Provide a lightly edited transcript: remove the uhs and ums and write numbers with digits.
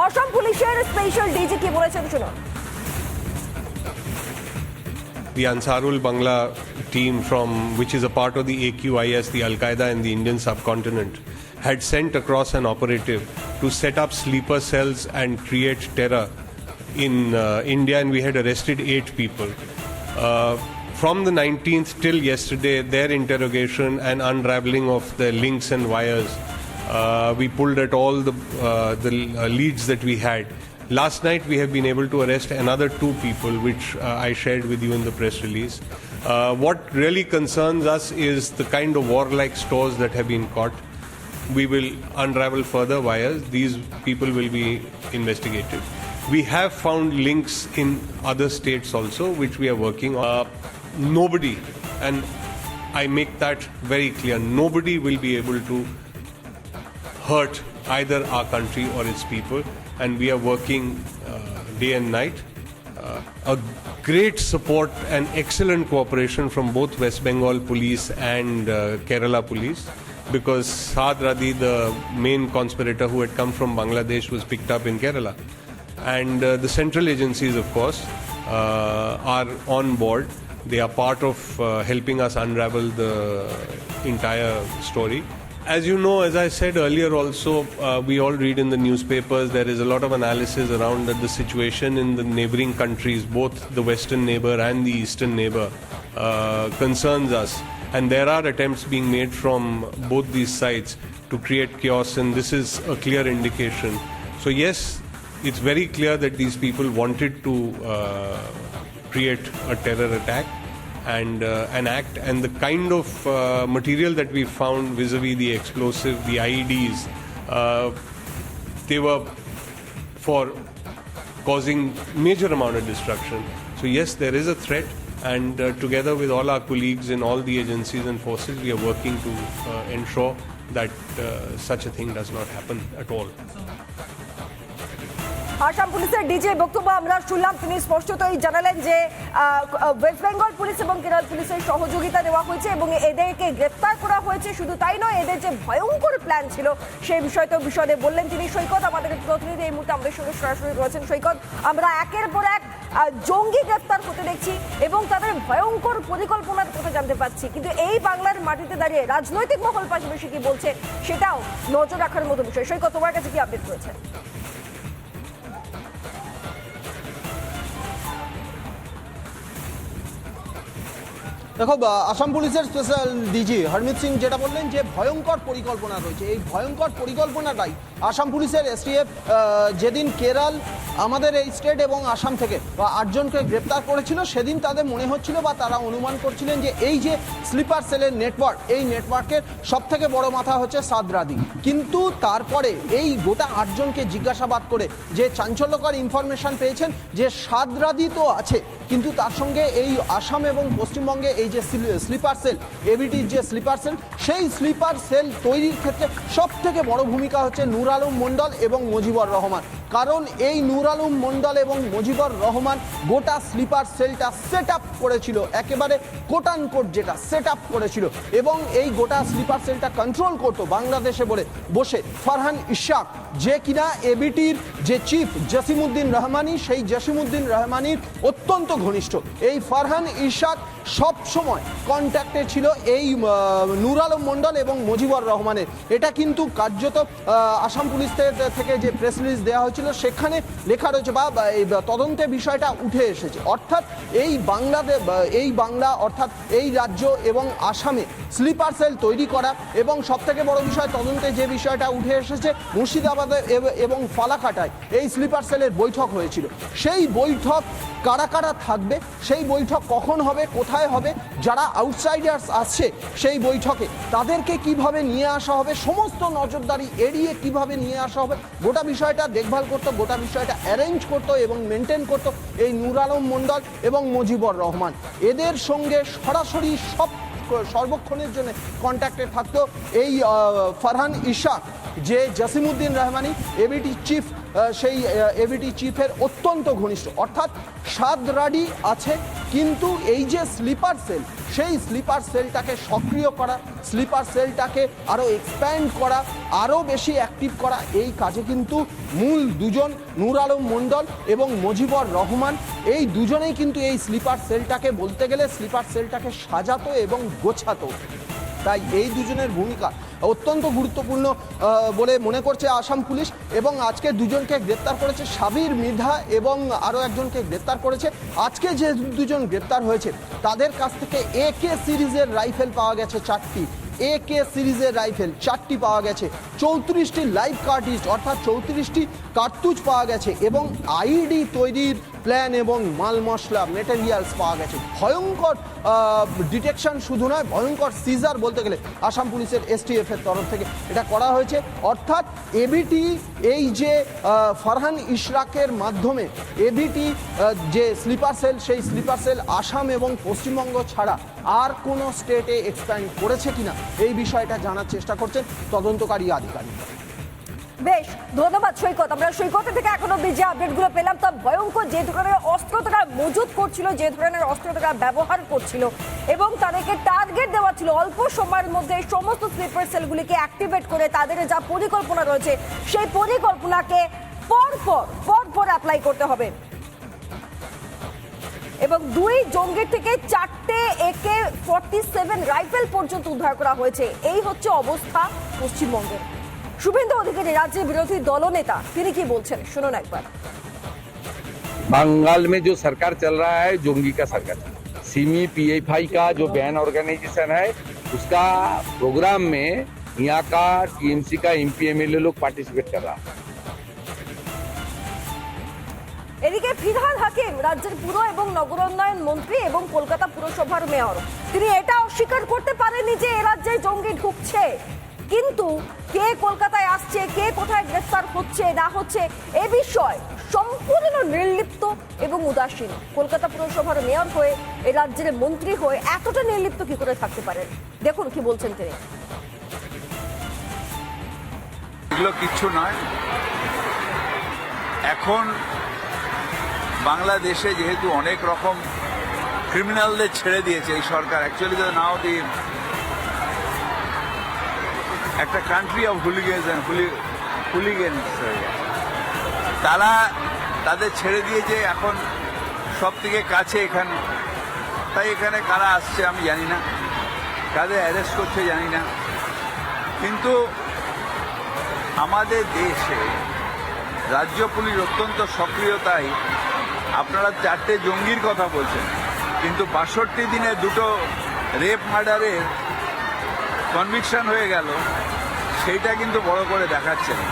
আসাম পুলিশের special DG কি বলেছেন শুনুন। The Ansarul Bangla team, from which is a part of the AQIS, the Al Qaeda in the Indian subcontinent, had sent across an operative to set up sleeper cells and create terror in India, and we had arrested 8 people. From the 19th till yesterday, their interrogation and unraveling of the links and wires, we pulled at all the leads that we had. Last night we have been able to arrest another 2 people, which I shared with you in the press release. What really concerns us is the kind of warlike stores that have been caught. We will unravel further wires. These people will be investigated. We have found links in other states also, which we are working on. Nobody, and I make that very clear, nobody will be able to hurt either our country or its people, and we are working day and night. A great support and excellent cooperation from both West Bengal police and Kerala police, because Saad Radi, the main conspirator who had come from Bangladesh, was picked up in Kerala, and the central agencies, of course, are on board. They are part of helping us unravel the entire story. As you know, as I said earlier also, we all read in the newspapers, there is a lot of analysis around that the situation in the neighboring countries, both the western neighbor and the eastern neighbor, concerns us. And there are attempts being made from both these sides to create chaos, and this is a clear indication. So yes, it's very clear that these people wanted to create a terror attack and an act, and the kind of material that we found vis-a-vis the explosive, the IEDs, they were for causing major amount of destruction. So yes, there is a threat, and together with all our colleagues in all the agencies and forces, we are working to ensure that such a thing does not happen at all. Assam পুলিশের DG বক্তব্য আমরা শুনলাম। তিনি স্পষ্টতই জানালেন যে West Bengal police এবং কেরল পুলিশের সহযোগিতা দেওয়া হয়েছে এবং এদেরকে গ্রেপ্তার করা হয়েছে। শুধু তাই নয়, এদের যে ভয়ঙ্কর প্ল্যান ছিল সেই বিষয়টাও বিশদে বললেন তিনি। সৈকত, আমাদের প্রতিনিধি এই মুহূর্তে আমাদের সঙ্গে সরাসরি রয়েছেন। সৈকত, আমরা একের পর এক জঙ্গি গ্রেপ্তার হতে দেখছি এবং তাদের ভয়ঙ্কর পরিকল্পনার কথা জানতে পারছি, কিন্তু এই বাংলার মাটিতে দাঁড়িয়ে রাজনৈতিক মহল পাশাপাশি কি বলছে সেটাও নজর রাখার মতো বিষয়। সৈকত, তোমার কাছে কি আপডেট রয়েছে? দেখো, আসাম পুলিশের স্পেশাল ডিজি হরমিত সিং যেটা বললেন যে ভয়ঙ্কর পরিকল্পনা রয়েছে, এই ভয়ঙ্কর পরিকল্পনাটাই আসাম পুলিশের এসটিএফ যেদিন কেরল, আমাদের এই স্টেট এবং আসাম থেকে 8 জনকে গ্রেপ্তার করেছিল, সেদিন তাদের মনে হচ্ছিল বা তারা অনুমান করছিলেন যে এই যে স্লিপার সেলের নেটওয়ার্ক, এই নেটওয়ার্কের সব থেকে বড় মাথা হচ্ছে সাদ রাদি। কিন্তু তারপরে এই গোটা 8 জনকে জিজ্ঞাসাবাদ করে যে চাঞ্চল্যকর ইনফরমেশন পেয়েছেন যে সাদ রাদি তো আছে, কিন্তু তার সঙ্গে এই আসাম এবং পশ্চিমবঙ্গে এই যে স্লিপার সেল, এবিটির যে স্লিপার সেল, সেই স্লিপার সেল তৈরির ক্ষেত্রে সব থেকে বড় ভূমিকা হচ্ছে নূর আলম মণ্ডল এবং মুজিবুর রহমান। কারণ এই নূর আলম মণ্ডল এবং মুজিবুর রহমান গোটা স্লিপার সেলটা সেট আপ করেছিল, একেবারে কোট অ্যান্ড কোট যেটা সেট আপ করেছিল, এবং এই গোটা স্লিপার সেলটা কন্ট্রোল করতো বাংলাদেশে বসে ফারহান ইশাক, যে কিনা এবিটির যে চিফ জসিমউদ্দিন রহমানি, সেই জসিমউদ্দিন রহমানির অত্যন্ত ঘনিষ্ঠ। এই ফারহান ইশাক সব সময় কন্ট্যাক্টে ছিল এই নূর আলম মণ্ডল এবং মুজিবুর রহমানের। এটা কিন্তু কার্যত আসাম পুলিশ থেকে যে প্রেস রিলিজ দেওয়া হয়েছিল সেখানে লেখা রয়েছে বা তদন্তে বিষয়টা উঠে এসেছে। অর্থাৎ এই বাংলা অর্থাৎ এই রাজ্য এবং আসামে স্লিপার সেল তৈরি করা, এবং সবথেকে বড় বিষয় তদন্তে যে বিষয়টা উঠে এসেছে, মুর্শিদাবাদে এবং ফালাকাটায় এই স্লিপার সেলের বৈঠক হয়েছিল। সেই বৈঠক কারা কারা থাকবে, সেই বৈঠক কখন হবে, কোথায় হবে, যারা আউটসাইডার্স আসছে সেই বৈঠকে তাদেরকে কিভাবে নিয়ে আসা হবে, সমস্ত নজরদারি এড়িয়ে কিভাবে নিয়ে আসা হবে, গোটা বিষয়টা দেখভাল করতো, গোটা বিষয়টা অ্যারেঞ্জ করতো এবং মেনটেন করতো এই নূর আলম মণ্ডল এবং মুজিবুর রহমান। এদের সঙ্গে সরাসরি সর্বক্ষণের জন্য কন্ট্যাক্টে থাকতো এই ফারহান ইশাক, যে জসিমউদ্দিন রহমানি এবিটি চিফ, সেই এবিটি চিফের অত্যন্ত ঘনিষ্ঠ। অর্থাৎ সাদ রাডি আছে কিন্তু এই যে স্লিপার সেল, সেই স্লিপার সেলটাকে সক্রিয় করা, স্লিপার সেলটাকে আরও এক্সপ্যান্ড করা, আরও বেশি অ্যাক্টিভ করা, এই কাজে কিন্তু মূল দুজন নূর আলম মণ্ডল এবং মুজিবুর রহমান, এই দুজনেই কিন্তু এই স্লিপার সেলটাকে বলতে গেলে স্লিপার সেলটাকে সাজাতো এবং গোছাতো। তাই এই দুজনের ভূমিকা অত্যন্ত গুরুত্বপূর্ণ বলে মনে করছে আসাম পুলিশ, এবং আজকে দুজনকে গ্রেপ্তার করেছে, সাবির মৃধা এবং আরও একজনকে গ্রেপ্তার করেছে। আজকে যে দুজন গ্রেপ্তার হয়েছে তাদের কাছ থেকে AK সিরিজের রাইফেল পাওয়া গেছে 4টি, AK সিরিজের রাইফেল 4টি পাওয়া গেছে, 34টি লাইভ কার্টিজ অর্থাৎ 34টি কার্তুজ পাওয়া গেছে, এবং IED তৈরির প্ল্যান এবং মাল মশলা মেটেরিয়ালস পাওয়া গেছে। ভয়ঙ্কর ডিটেকশন শুধু নয়, ভয়ঙ্কর সিজার বলতে গেলে আসাম পুলিশের STF এর তরফ থেকে এটা করা হয়েছে। অর্থাৎ ABT এই যে ফারহান ইশরাকের মাধ্যমে ABT যে স্লিপার সেল, সেই স্লিপার সেল আসাম এবং পশ্চিমবঙ্গ ছাড়া আর কোনো স্টেটে এক্সপ্যান্ড করেছে কিনা এই বিষয়টা জানার চেষ্টা করছেন তদন্তকারী আধিকারিক। বেশ, ধন্যবাদ সৈকত। আমরা সৈকত থেকে এখন অব্দি যে আপডেটগুলো পেলাম তা ভয়ঙ্কর, যে ধরনের অস্ত্র তারা মজুত করছিল, যে ধরনের অস্ত্র তারা ব্যবহার করছিল এবং তাদেরকে টার্গেট দেওয়া ছিল অল্প সময়ের মধ্যে সমস্ত স্লিপার সেলগুলিকে অ্যাক্টিভেট করে তাদের যা পরিকল্পনা রয়েছে সেই পরিকল্পনাকে পরপর অ্যাপ্লাই করতে হবে। এবং 2 জঙ্গির থেকে 4টে AK-47 রাইফেল পর্যন্ত উদ্ধার করা হয়েছে। এই হচ্ছে অবস্থা পশ্চিমবঙ্গের। শুভেন্দু অধিকারী রাজ্যের বিরোধী দলনেতা, তিনি কি বলছেন শুনুন একবার। बंगाल में जो सरकार चल रहा है जोंगी का सरकार, सिमी PFI का जो बैन ऑर्गेनाइजेशन है उसका प्रोग्राम में यहाँ का TMC का MP MLA लोग पार्टिसिपेट कर रहा है। এদিকে ফিরহাদ হাকিম রাজ্যের পুর এবং নগরোন্নয়ন মন্ত্রী এবং কলকাতা পুরসভার মেয়র, তিনি এটা অস্বীকার করতে পারেননি যে এ রাজ্যে জঙ্গি ঢুকছে, কিন্তু কে কলকাতায় আসছে, কে কোথায় গ্রেফতার হচ্ছে না হচ্ছে এ বিষয় সম্পূর্ণ নির্লিপ্ত এবং উদাসীন। কলকাতা পুরসভার মেয়র হয়ে এ রাজ্যের মন্ত্রী হয়ে এতটা নির্লিপ্ত কি করে থাকতে পারেন, দেখুন কি বলছেন তিনি। এগুলো কিচ্ছু নয়। এখন বাংলাদেশে যেহেতু অনেক রকম ক্রিমিনালদের ছেড়ে দিয়েছে এই সরকার, অ্যাকচুয়ালি নাও দি একটা কান্ট্রি অফ হুলিগেন্স, তারা তাদের ছেড়ে দিয়েছে এখন সব থেকে কাছে এখানে। তাই এখানে কারা আসছে আমি জানি না, কাদের অ্যারেস্ট করছে জানি না, কিন্তু আমাদের দেশে রাজ্য পুলিশ অত্যন্ত সক্রিয়তায়, আপনারা 4টে জঙ্গির কথা বলছেন, কিন্তু 62 দিনে 2টো রেপ মার্ডারের কনভিকশন হয়ে গেল, সেইটা কিন্তু বড় করে দেখাচ্ছে না।